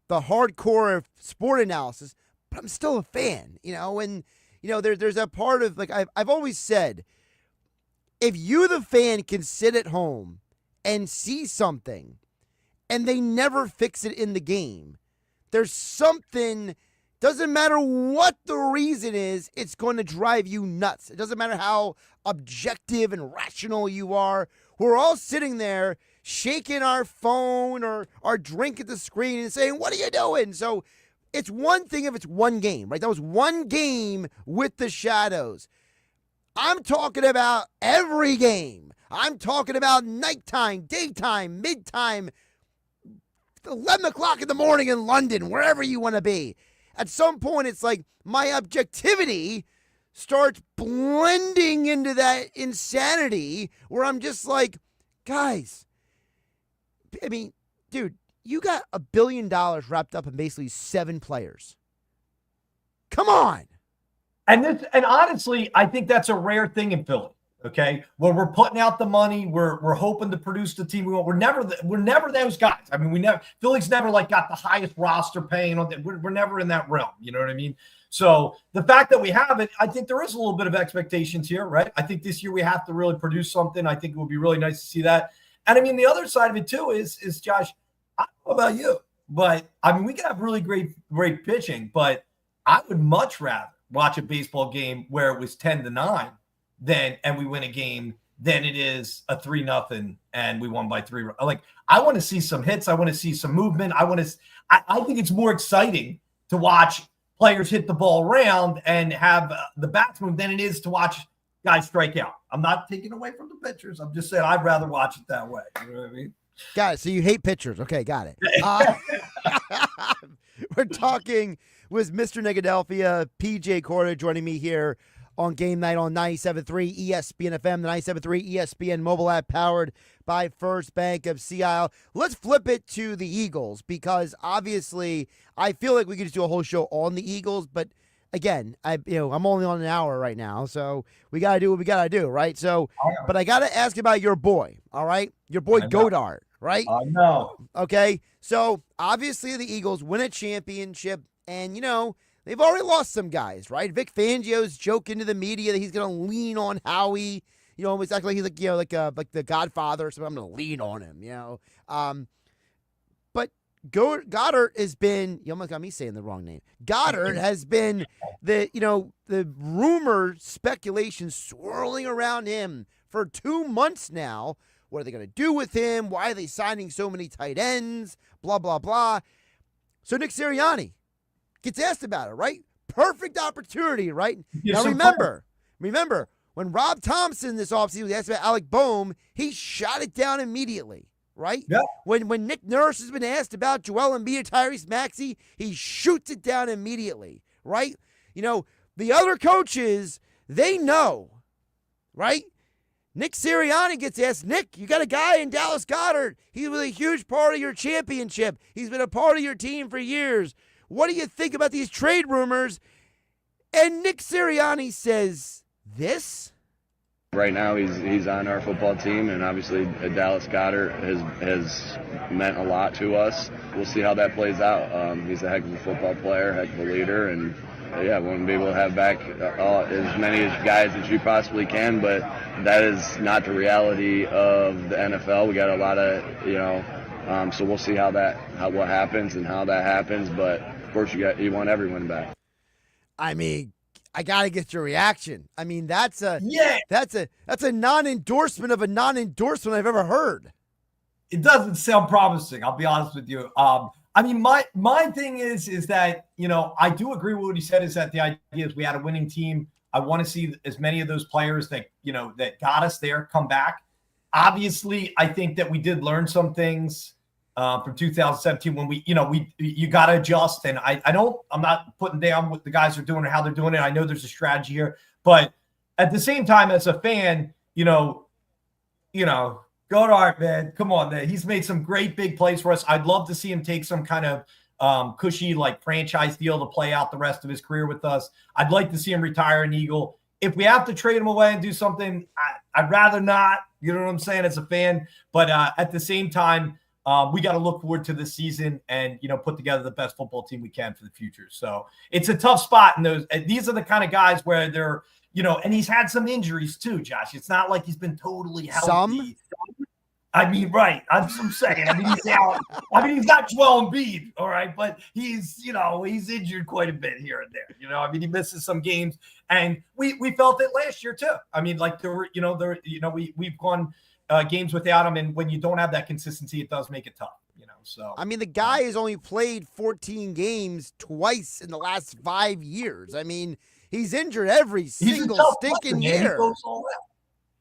[SPEAKER 4] hardcore sport analysis, but I'm still a fan. And there's a part of, like, I've always said, if you, the fan, can sit at home and see something and they never fix it in the game, there's something, doesn't matter what the reason is, it's going to drive you nuts. It doesn't matter how objective and rational you are. We're all sitting there shaking our phone or our drink at the screen and saying, what are you doing? So it's one thing if it's one game, right? That was one game with the shadows. I'm talking about every game. I'm talking about nighttime, daytime, midtime, 11 o'clock in the morning in London, wherever you want to be. At some point, it's like my objectivity starts blending into that insanity where I'm just like, guys, I mean, dude, you got $1 billion wrapped up in basically 7 players. Come on.
[SPEAKER 3] And honestly, I think that's a rare thing in Philly. Okay, well, we're putting out the money. We're hoping to produce the team we want. We're never those guys. I mean, Philly's never like got the highest roster paying on that. We're never in that realm. You know what I mean? So the fact that we have it, I think there is a little bit of expectations here, right? I think this year we have to really produce something. I think it would be really nice to see that. And I mean, the other side of it too is Josh. I don't know about you, but I mean, we can have really great pitching, but I would much rather watch a baseball game where it was 10-9. And we win a game than it is a 3-0 and we won by 3. Like, I want to see some hits. I want to see some movement. I think it's more exciting to watch players hit the ball around and have the bats move than it is to watch guys strike out. I'm not taking away from the pitchers. I'm just saying I'd rather watch it that way. You know what I mean?
[SPEAKER 4] Got it. So you hate pitchers. Okay, got it. We're talking with Mr. Negadelphia, PJ Corda, joining me here on Game Night on 97.3 ESPN FM, the 97.3 ESPN mobile app powered by First Bank of Sea Isle. Let's flip it to the Eagles because obviously I feel like we could just do a whole show on the Eagles, but again, I'm only on an hour right now, so we got to do what we got to do, right? So, but I got to ask about your boy, all right? Your boy Godard, right?
[SPEAKER 3] I know.
[SPEAKER 4] Okay, so obviously the Eagles win a championship, and, they've already lost some guys, right? Vic Fangio's joking to the media that he's going to lean on Howie, almost act like he's like the Godfather or something. I'm going to lean on him, But Goddard has been, you almost got me saying the wrong name. Goddard has been the rumor speculation swirling around him for 2 months now. What are they going to do with him? Why are they signing so many tight ends? Blah, blah, blah. So Nick Sirianni gets asked about it, right? Perfect opportunity, right? Now remember, when Rob Thompson this offseason was asked about Alec Boehm, he shot it down immediately, right?
[SPEAKER 3] Yeah.
[SPEAKER 4] When Nick Nurse has been asked about Joel Embiid or Tyrese Maxey, he shoots it down immediately, right? The other coaches, they know, right? Nick Sirianni gets asked, Nick, you got a guy in Dallas Goedert. He was a huge part of your championship. He's been a part of your team for years. What do you think about these trade rumors? And Nick Sirianni says this.
[SPEAKER 18] Right now, he's on our football team, and obviously Dallas Goedert has meant a lot to us. We'll see how that plays out. He's a heck of a football player, heck of a leader, and we want to be able to have back as many guys as you possibly can, but that is not the reality of the NFL. We got a lot of, so we'll see what happens and how that happens, but of course you want everyone back.
[SPEAKER 4] I mean, I gotta get your reaction. I mean, that's a non-endorsement of a non-endorsement I've ever heard.
[SPEAKER 3] It doesn't sound promising. I'll be honest with you. I mean, my thing is that, I do agree with what he said, is that the idea is we had a winning team. I want to see as many of those players that, that got us there come back. Obviously, I think that we did learn some things from 2017 when you got to adjust. And I'm not putting down what the guys are doing or how they're doing it. I know there's a strategy here, but at the same time, as a fan, Goddard, man, come on, man. He's made some great big plays for us. I'd love to see him take some kind of cushy franchise deal to play out the rest of his career with us. I'd like to see him retire an Eagle. If we have to trade him away and do something, I'd rather not. You know what I'm saying, as a fan. But at the same time, we got to look forward to this season and put together the best football team we can for the future. So it's a tough spot, and these are the kind of guys where they're. And he's had some injuries too, Josh. It's not like he's been totally healthy. I mean, right. I'm saying. I mean, he's out. I mean, he's not Joel Embiid, all right, but he's injured quite a bit here and there. I mean, he misses some games, and we felt it last year too. I mean, like we've gone games without him, and when you don't have that consistency, it does make it tough. So
[SPEAKER 4] I mean, the guy has only played 14 games twice in the last 5 years. I mean. He's injured every single stinking year.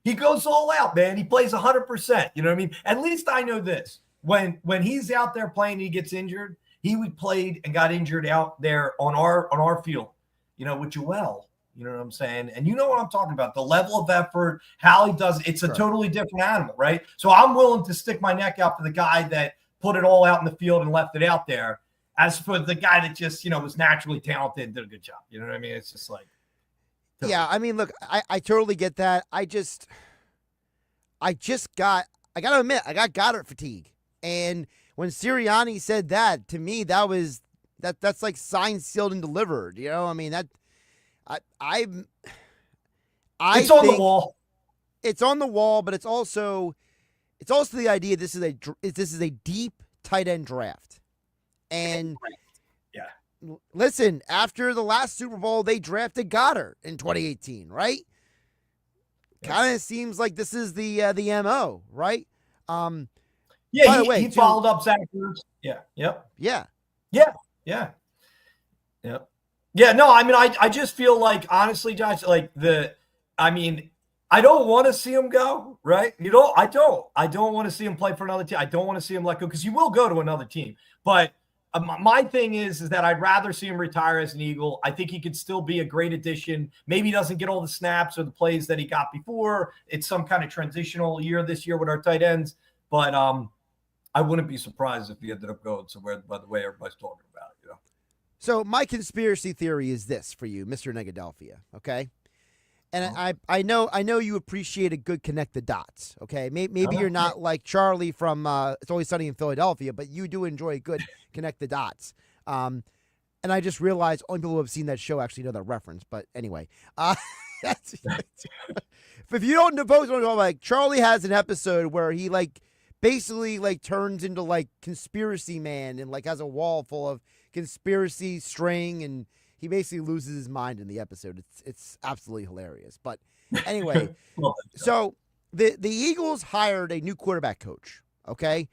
[SPEAKER 3] He goes all out, man. He plays 100%. You know what I mean? At least I know this. When he's out there playing, he gets injured. He played and got injured out there on our field, with Joel. You know what I'm saying? And you know what I'm talking about. The level of effort, how he does it. It's a totally different animal, right? So I'm willing to stick my neck out for the guy that put it all out in the field and left it out there. As for the guy that just, was naturally talented and did a good job. You know what I mean? It's just like.
[SPEAKER 4] Yeah, I mean, look, I totally get that. I got to admit, I got Goddard fatigue. And when Sirianni said that, to me, that's like signed, sealed, and delivered. I mean,
[SPEAKER 3] it's on the wall.
[SPEAKER 4] It's on the wall, but it's also the idea this is a deep tight end draft. And listen, after the last Super Bowl, they drafted Goddard in 2018, right? Kind of seems like this is the MO, right? By the way,
[SPEAKER 3] he followed up Zach Ertz. Yeah. Yep.
[SPEAKER 4] Yeah.
[SPEAKER 3] Yeah. Yeah. Yep. Yeah. No, I mean, I just feel like, honestly, Josh, I don't want to see him go, right? I don't want to see him play for another team. I don't want to see him let go, because you will go to another team. But my thing is that I'd rather see him retire as an Eagle. I think he could still be a great addition. Maybe he doesn't get all the snaps or the plays that he got before. It's some kind of transitional year this year with our tight ends. But I wouldn't be surprised if he ended up going somewhere by the way everybody's talking about it.
[SPEAKER 4] So my conspiracy theory is this for you, Mr. Negadelphia, okay? And I know you appreciate a good connect the dots, okay? Maybe you're not like Charlie from It's Always Sunny in Philadelphia, but you do enjoy a good connect the dots. And And I just realized only people who have seen that show actually know that reference. But anyway, if you don't know, like Charlie has an episode where he like basically like turns into like conspiracy man and like has a wall full of conspiracy string, and he basically loses his mind in the episode. It's absolutely hilarious. But anyway, so the Eagles hired a new quarterback coach, okay?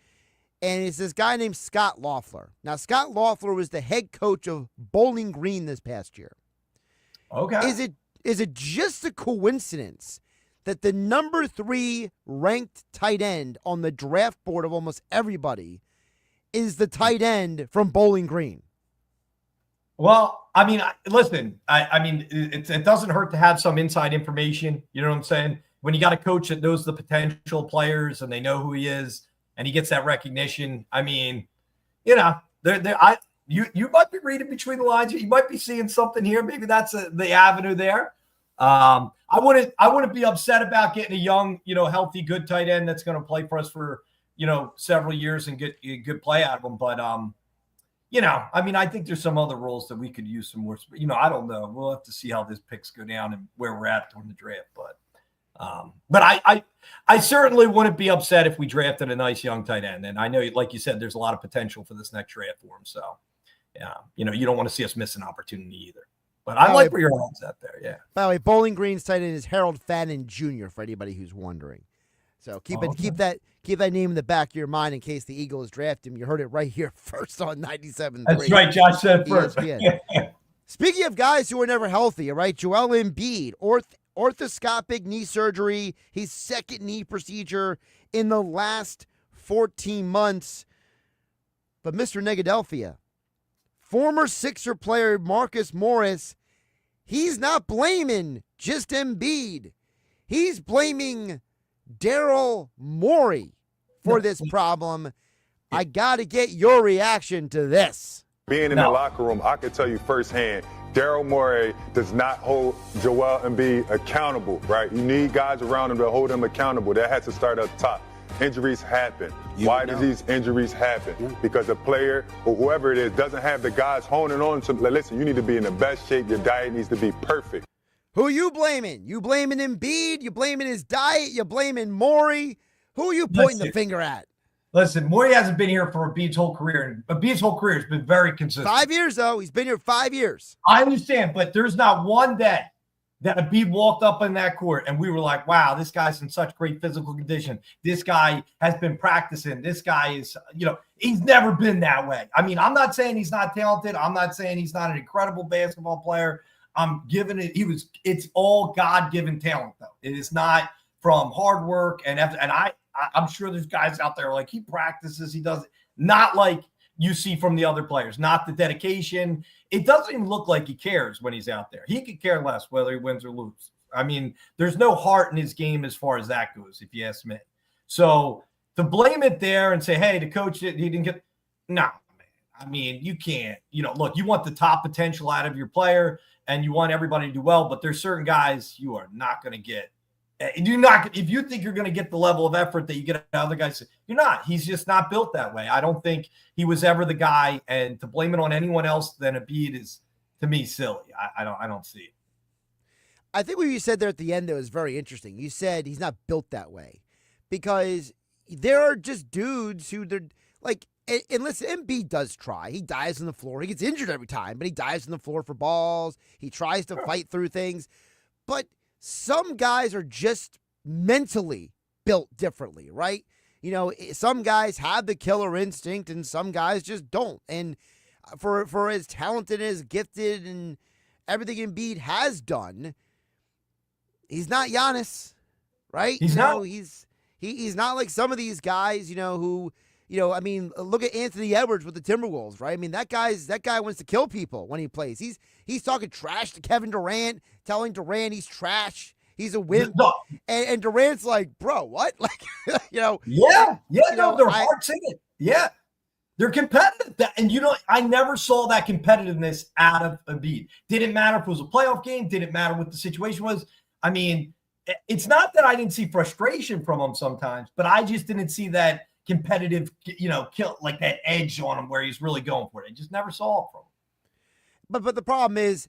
[SPEAKER 4] And it's this guy named Scott Loeffler. Now, Scott Loeffler was the head coach of Bowling Green this past year.
[SPEAKER 3] Okay.
[SPEAKER 4] Is it just a coincidence that the number 3 ranked tight end on the draft board of almost everybody is the tight end from Bowling Green?
[SPEAKER 3] Well, I mean, listen, I mean, it doesn't hurt to have some inside information. You know what I'm saying? When you got a coach that knows the potential players and they know who he is, and he gets that recognition. I mean, you know, you might be reading between the lines. You might be seeing something here. Maybe that's the avenue there. I wouldn't be upset about getting a young, healthy, good tight end that's going to play for us for, several years and get a good play out of him. But, I mean, I think there's some other roles that we could use some more. I don't know. We'll have to see how these picks go down and where we're at during the draft. But I certainly wouldn't be upset if we drafted a nice young tight end. And I know, like you said, there's a lot of potential for this next draft for him. So, yeah, you don't want to see us miss an opportunity either. But I like where your head's at there, yeah.
[SPEAKER 4] By the way, Bowling Green's tight end is Harold Fannin Jr., for anybody who's wondering. So keep that name in the back of your mind in case the Eagles draft him. You heard it right here first on 97.3.
[SPEAKER 3] That's right, Josh said first.
[SPEAKER 4] Speaking of guys who are never healthy, all right, Joel Embiid, orthoscopic knee surgery, his second knee procedure in the last 14 months. But Mr. Negadelphia, former Sixer player Marcus Morris, he's not blaming just Embiid. He's blaming Daryl Morey for this problem. I got to get your reaction to this.
[SPEAKER 19] Being in the locker room, I can tell you firsthand, Daryl Morey does not hold Joel Embiid accountable, right? You need guys around him to hold him accountable. That has to start up top. Injuries happen. Why do these injuries happen? Because a player or whoever it is doesn't have the guys honing on to, listen, you need to be in the best shape. Your diet needs to be perfect.
[SPEAKER 4] Who you blaming? You blaming Embiid? You blaming his diet? You blaming Morey? Who are you pointing the finger at?
[SPEAKER 3] Listen, Morey hasn't been here for Embiid's whole career. And Embiid's whole career has been very consistent.
[SPEAKER 4] 5 years, though. He's been here 5 years.
[SPEAKER 3] I understand, but there's not one day that Embiid walked up in that court and we were like, wow, this guy's in such great physical condition. This guy has been practicing. This guy is, he's never been that way. I mean, I'm not saying he's not talented. I'm not saying he's not an incredible basketball player. I'm giving it, it's all God-given talent, though. It is not from hard work and effort. And I'm sure there's guys out there like he practices, he does it. Not like you see from the other players, not the dedication. It doesn't even look like he cares when he's out there. He could care less whether he wins or loses. I mean, there's no heart in his game as far as that goes, if you ask me. So to blame it there and say, hey, the coach, he didn't get – no, man. I mean, you can't. Look, you want the top potential out of your player and you want everybody to do well, but there's certain guys you are not going to get. If you think you're going to get the level of effort that you get out of other guys, you're not. He's just not built that way. I don't think he was ever the guy, and to blame it on anyone else than Embiid is, to me, silly. I don't see it.
[SPEAKER 4] I think what you said there at the end, though, is very interesting. You said he's not built that way because there are just dudes who they're like, and listen, Embiid does try. He dives on the floor. He gets injured every time, but he dives on the floor for balls. He tries to fight through things, but some guys are just mentally built differently, right? Some guys have the killer instinct and some guys just don't. And for as talented and as gifted and everything Embiid has done, he's not Giannis, right?
[SPEAKER 3] He's not.
[SPEAKER 4] He's not like some of these guys, who, I mean, look at Anthony Edwards with the Timberwolves, right? I mean, that guy wants to kill people when he plays. He's talking trash to Kevin Durant, telling Durant he's trash. He's a wimp. And Durant's like, bro, what? Like,
[SPEAKER 3] Yeah, their heart's in it. Yeah. They're competitive. And I never saw that competitiveness out of Embiid. Didn't matter if it was a playoff game. Didn't matter what the situation was. I mean, it's not that I didn't see frustration from him sometimes, but I just didn't see that competitive, kill, like that edge on him where he's really going for it. I just never saw it from him.
[SPEAKER 4] But the problem is,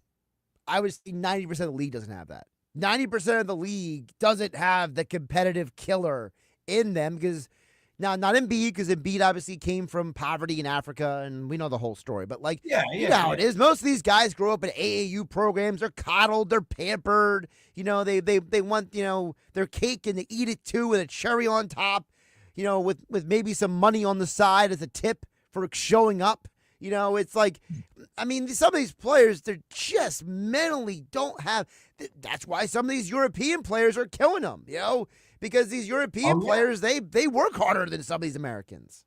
[SPEAKER 4] I would say 90% of the league doesn't have that. 90% of the league doesn't have the competitive killer in them because now not Embiid, because Embiid obviously came from poverty in Africa, and we know the whole story. But you know how it is. Most of these guys grow up in AAU programs. They're coddled. They're pampered. You know, they want, you know, their cake and they eat it too with a cherry on top. You know, with maybe some money on the side as a tip for showing up. You know, it's like, I mean, some of these players, they're just mentally don't have. That's why some of these European players are killing them, you know, because these European players, they work harder than some of these Americans.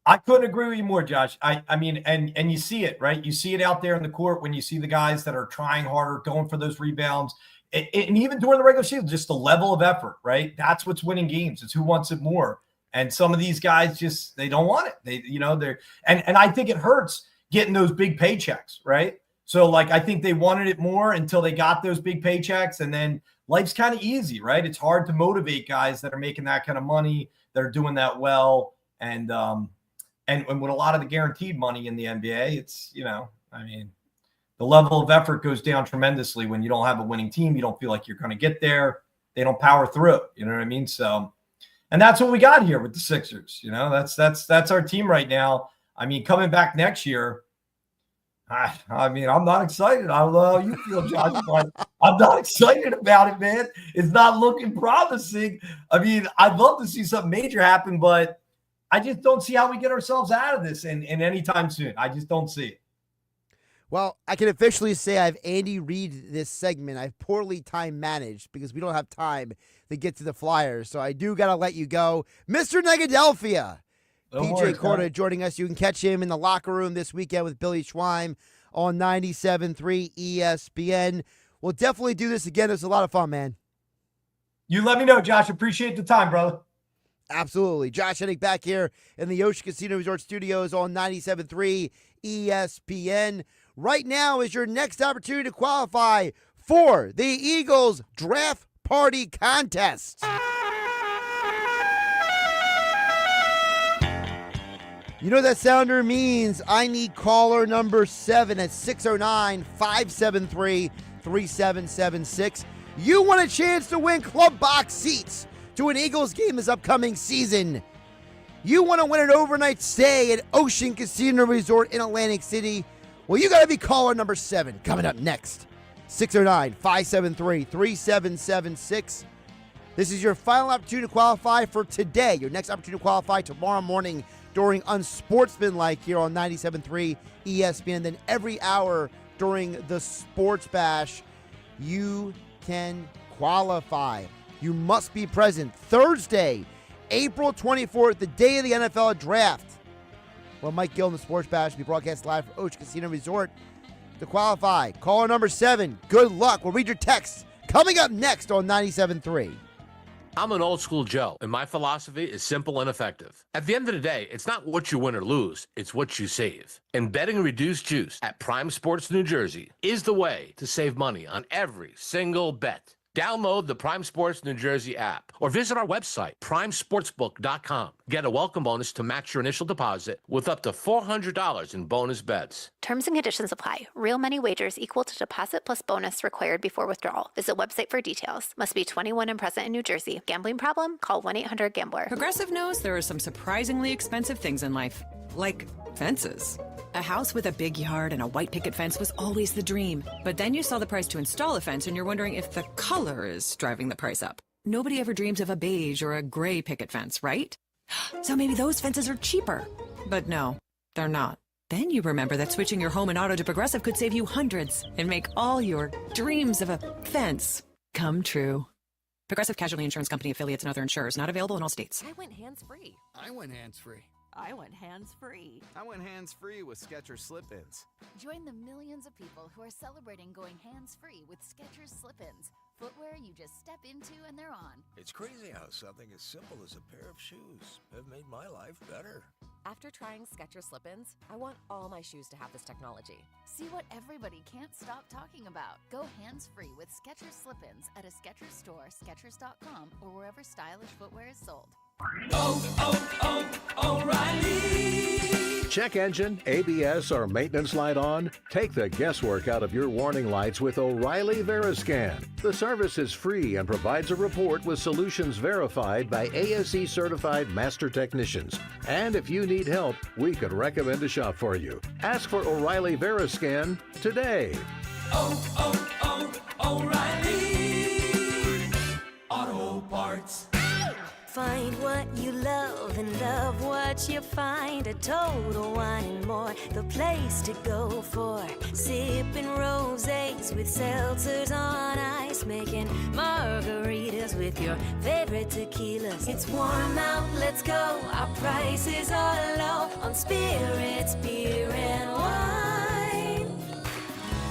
[SPEAKER 3] I couldn't agree with you more, Josh. I mean, and you see it, right? You see it out there in the court when you see the guys that are trying harder, going for those rebounds. And even during the regular season, just the level of effort, right? That's what's winning games. It's who wants it more. And some of these guys just, they don't want it. And I think it hurts getting those big paychecks, right? So like, I think they wanted it more until they got those big paychecks, and then life's kind of easy, right? It's hard to motivate guys that are making that kind of money, that are doing that well. And with a lot of the guaranteed money in the NBA, it's, you know, I mean, the level of effort goes down tremendously when you don't have a winning team. You don't feel like you're going to get there. They don't power through it. You know what I mean? So, and that's what we got here with the Sixers. You know, that's our team right now. I mean, coming back next year, I mean, I'm not excited. I don't know how you feel, Josh, but I'm not excited about it, man. It's not looking promising. I mean, I'd love to see something major happen, but I just don't see how we get ourselves out of this in any time soon. I just don't see it.
[SPEAKER 4] Well, I can officially say I've Andy Reid this segment. I've poorly time managed because we don't have time to get to the Flyers. So I do got to let you go. Mr. Negadelphia, PJ Corda joining us. You can catch him in the locker room this weekend with Billy Schweim on 97.3 ESPN. We'll definitely do this again. It's a lot of fun, man.
[SPEAKER 3] You let me know, Josh. Appreciate the time, brother.
[SPEAKER 4] Absolutely. Josh Hennig back here in the Ocean Casino Resort Studios on 97.3 ESPN. Right now is your next opportunity to qualify for the Eagles Draft Party Contest. You know what that sounder means? I need caller number 7 at 609-573-3776. You want a chance to win club box seats to an Eagles game this upcoming season. You want to win an overnight stay at Ocean Casino Resort in Atlantic City. Well, you got to be caller number 7 coming up next. 609-573-3776. This is your final opportunity to qualify for today. Your next opportunity to qualify tomorrow morning during Unsportsmanlike here on 97.3 ESPN. Then every hour during the Sports Bash, you can qualify. You must be present Thursday, April 24th, the day of the NFL Draft. Well, Mike Gill in the Sports Bash will be broadcast live from Ocean Casino Resort. To qualify, caller number 7. Good luck. We'll read your texts coming up next on 97.3.
[SPEAKER 20] I'm an old school Joe, and my philosophy is simple and effective. At the end of the day, it's not what you win or lose, it's what you save. And betting reduced juice at Prime Sports New Jersey is the way to save money on every single bet. Download the Prime Sports New Jersey app or visit our website, primesportsbook.com. Get a welcome bonus to match your initial deposit with up to $400 in bonus bets.
[SPEAKER 21] Terms and conditions apply. Real money wagers equal to deposit plus bonus required before withdrawal. Visit website for details. Must be 21 and present in New Jersey. Gambling problem? Call 1-800-GAMBLER.
[SPEAKER 22] Progressive knows there are some surprisingly expensive things in life, like fences. A house with a big yard and a white picket fence was always the dream. But then you saw the price to install a fence and you're wondering if the color is driving the price up. Nobody ever dreams of a beige or a gray picket fence, right? So maybe those fences are cheaper. But no, they're not. Then you remember that switching your home and auto to Progressive could save you hundreds and make all your dreams of a fence come true. Progressive Casualty Insurance Company affiliates and other insurers not available in all states.
[SPEAKER 23] I went hands-free.
[SPEAKER 24] I went hands-free.
[SPEAKER 23] I went hands-free.
[SPEAKER 24] I went hands-free with Skechers Slip-ins.
[SPEAKER 23] Join the millions of people who are celebrating going hands-free with Skechers Slip-ins. Footwear you just step into and they're on.
[SPEAKER 25] It's crazy how something as simple as a pair of shoes have made my life better.
[SPEAKER 23] After trying Skechers Slip-ins, I want all my shoes to have this technology. See what everybody can't stop talking about. Go hands-free with Skechers Slip-ins at a Skechers store, Skechers.com, or wherever stylish footwear is sold.
[SPEAKER 26] O'Reilly
[SPEAKER 1] Check engine, ABS, or maintenance light on? Take the guesswork out of your warning lights with O'Reilly Veriscan. The service is free and provides a report with solutions verified by ASE certified master technicians. And if you need help, we could recommend a shop for you. Ask for O'Reilly Veriscan today.
[SPEAKER 13] O'Reilly Auto Parts. Find what you love and love what you find. A Total Wine and More, the place to go for sipping rosés with seltzers on ice, making margaritas with your favorite tequilas. It's warm out, let's go. Our prices are low on spirits, beer, and wine.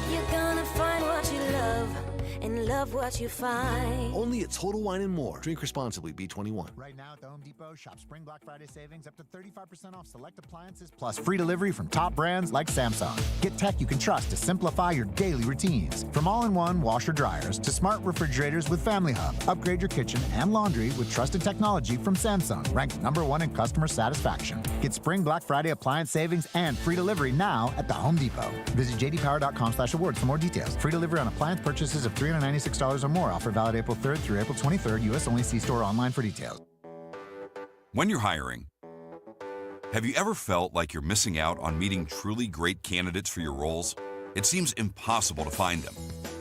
[SPEAKER 13] You're gonna find what you love and love what you find.
[SPEAKER 14] Only at Total Wine and More. Drink responsibly. B21.
[SPEAKER 10] Right now at the Home Depot, shop Spring Black Friday savings up to 35% off select appliances plus free delivery from top brands like Samsung. Get tech you can trust to simplify your daily routines. From all-in-one washer dryers to smart refrigerators with Family Hub. Upgrade your kitchen and laundry with trusted technology from Samsung, ranked #1 in customer satisfaction. Get Spring Black Friday appliance savings and free delivery now at the Home Depot. Visit jdpower.com/awards for more details. Free delivery on appliance purchases of $396 or more. Offer valid April 3rd through April 23rd. U.S. only. See store online for details.
[SPEAKER 6] When you're hiring, have you ever felt like you're missing out on meeting truly great candidates for your roles? It seems impossible to find them,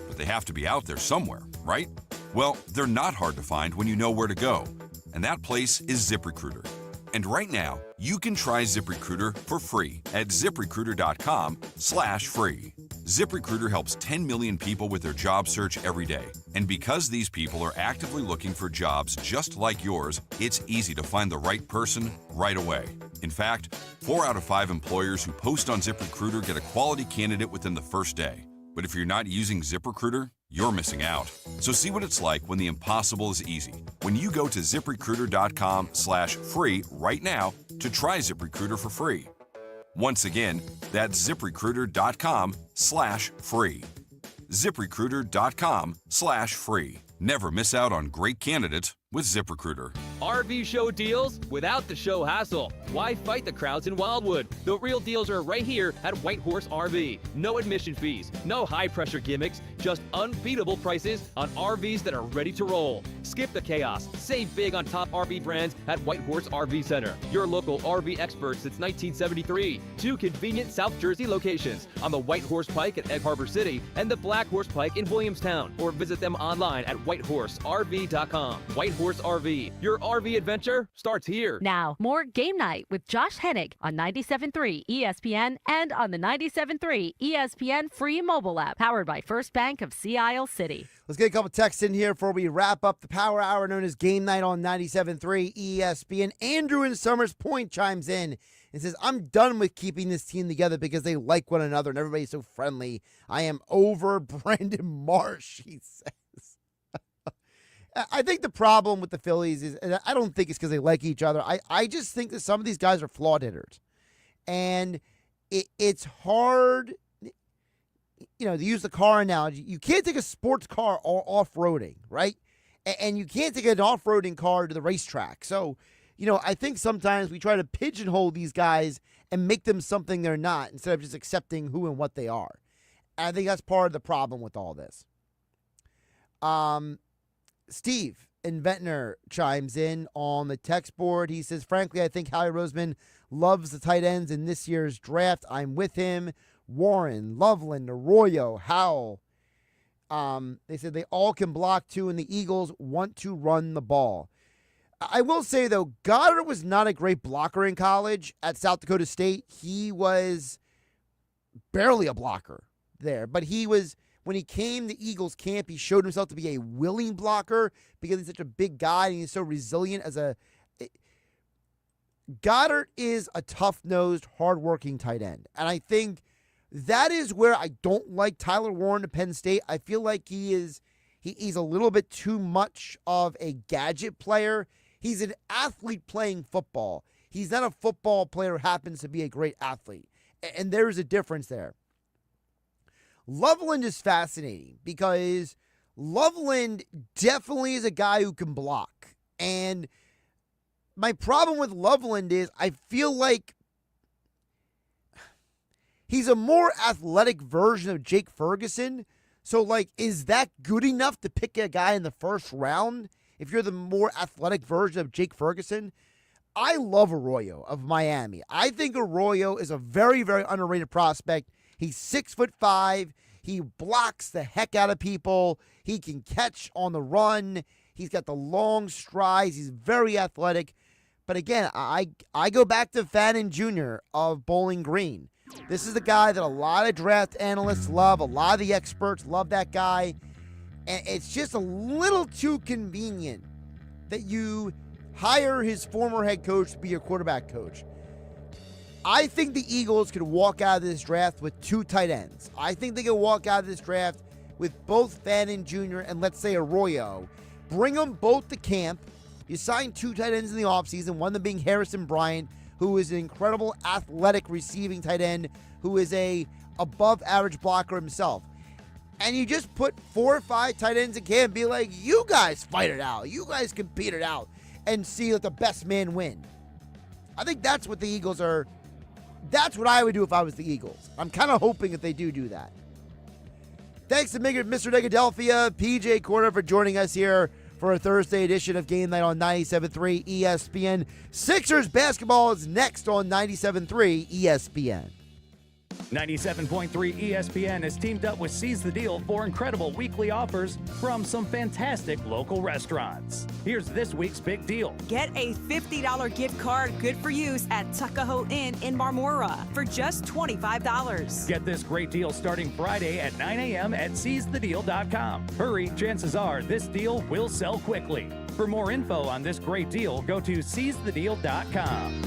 [SPEAKER 6] but they have to be out there somewhere, right? Well, they're not hard to find when you know where to go, and that place is ZipRecruiter. And right now, you can try ZipRecruiter for free at ZipRecruiter.com/free. ZipRecruiter helps 10 million people with their job search every day. And because these people are actively looking for jobs just like yours, it's easy to find the right person right away. In fact, 4 out of 5 employers who post on ZipRecruiter get a quality candidate within the first day. But if you're not using ZipRecruiter, you're missing out. So see what it's like when the impossible is easy. When you go to ZipRecruiter.com/free right now to try ZipRecruiter for free. Once again, that's ZipRecruiter.com/free. ZipRecruiter.com/free. Never miss out on great candidates with ZipRecruiter.
[SPEAKER 7] RV show deals without the show hassle. Why fight the crowds in Wildwood? The real deals are right here at White Horse RV. No admission fees, no high-pressure gimmicks, just unbeatable prices on RVs that are ready to roll. Skip the chaos. Save big on top RV brands at White Horse RV Center. Your local RV experts since 1973. 2 convenient South Jersey locations on the White Horse Pike at Egg Harbor City and the Black Horse Pike in Williamstown. Or visit them online at whitehorserv.com. White Horse RV. Your RV adventure starts here.
[SPEAKER 8] Now, more Game Night with Josh Hennig on 97.3 ESPN and on the 97.3 ESPN free mobile app, powered by First Bank of Sea Isle City.
[SPEAKER 4] Let's get a couple texts in here before we wrap up the Power Hour known as Game Night on 97.3 ESPN. Andrew in Summers Point chimes in and says, I'm done with keeping this team together because they like one another and everybody's so friendly. I am over Brandon Marsh, he says. I think the problem with the Phillies is, and I don't think it's because they like each other. I just think that some of these guys are flawed hitters. And it's hard, to use the car analogy. You can't take a sports car off-roading, right? And you can't take an off-roading car to the racetrack. So, I think sometimes we try to pigeonhole these guys and make them something they're not instead of just accepting who and what they are. And I think that's part of the problem with all this. Steve in Ventnor chimes in on the text board. He says, frankly, I think Howie Roseman loves the tight ends in this year's draft. I'm with him. Warren, Loveland, Arroyo, Howell. They said they all can block too, and the Eagles want to run the ball. I will say, though, Goddard was not a great blocker in college at South Dakota State. He was barely a blocker there, but he was... When he came to Eagles camp, he showed himself to be a willing blocker because he's such a big guy and he's so resilient Goddard is a tough-nosed, hard-working tight end. And I think that is where I don't like Tyler Warren to Penn State. I feel like he's a little bit too much of a gadget player. He's an athlete playing football. He's not a football player who happens to be a great athlete. And there's a difference there. Loveland is fascinating because Loveland definitely is a guy who can block. And my problem with Loveland is I feel like He's a more athletic version of Jake Ferguson. So, like, is that good enough to pick a guy in the first round if you're the more athletic version of Jake Ferguson? I love Arroyo of Miami. I think Arroyo is a very, very underrated prospect. He's 6'5". He blocks the heck out of people. He can catch on the run. He's got the long strides. He's very athletic. But again, I go back to Fannin Jr. of Bowling Green. This is the guy that a lot of draft analysts love. A lot of the experts love that guy. And it's just a little too convenient that you hire his former head coach to be your quarterback coach. I think the Eagles could walk out of this draft with 2 tight ends. I think they could walk out of this draft with both Fannin Jr. and, let's say, Arroyo. Bring them both to camp. You sign 2 tight ends in the offseason, one of them being Harrison Bryant, who is an incredible athletic receiving tight end, who is a above-average blocker himself. And you just put 4 or 5 tight ends in camp and be like, you guys fight it out. You guys compete it out and see that the best man win. I think that's what the Eagles are. That's what I would do if I was the Eagles. I'm kind of hoping that they do that. Thanks to Mr. Negadelphia, PJ Corda, for joining us here for a Thursday edition of Game Night on 97.3 ESPN. Sixers basketball is next on 97.3 ESPN.
[SPEAKER 9] 97.3 ESPN has teamed up with Seize the Deal for incredible weekly offers from some fantastic local restaurants. Here's this week's big deal.
[SPEAKER 11] Get a $50 gift card good for use at Tuckahoe Inn in Marmora for just $25.
[SPEAKER 9] Get this great deal starting Friday at 9 a.m. at seizethedeal.com. Hurry, chances are this deal will sell quickly. For more info on this great deal, go to seizethedeal.com.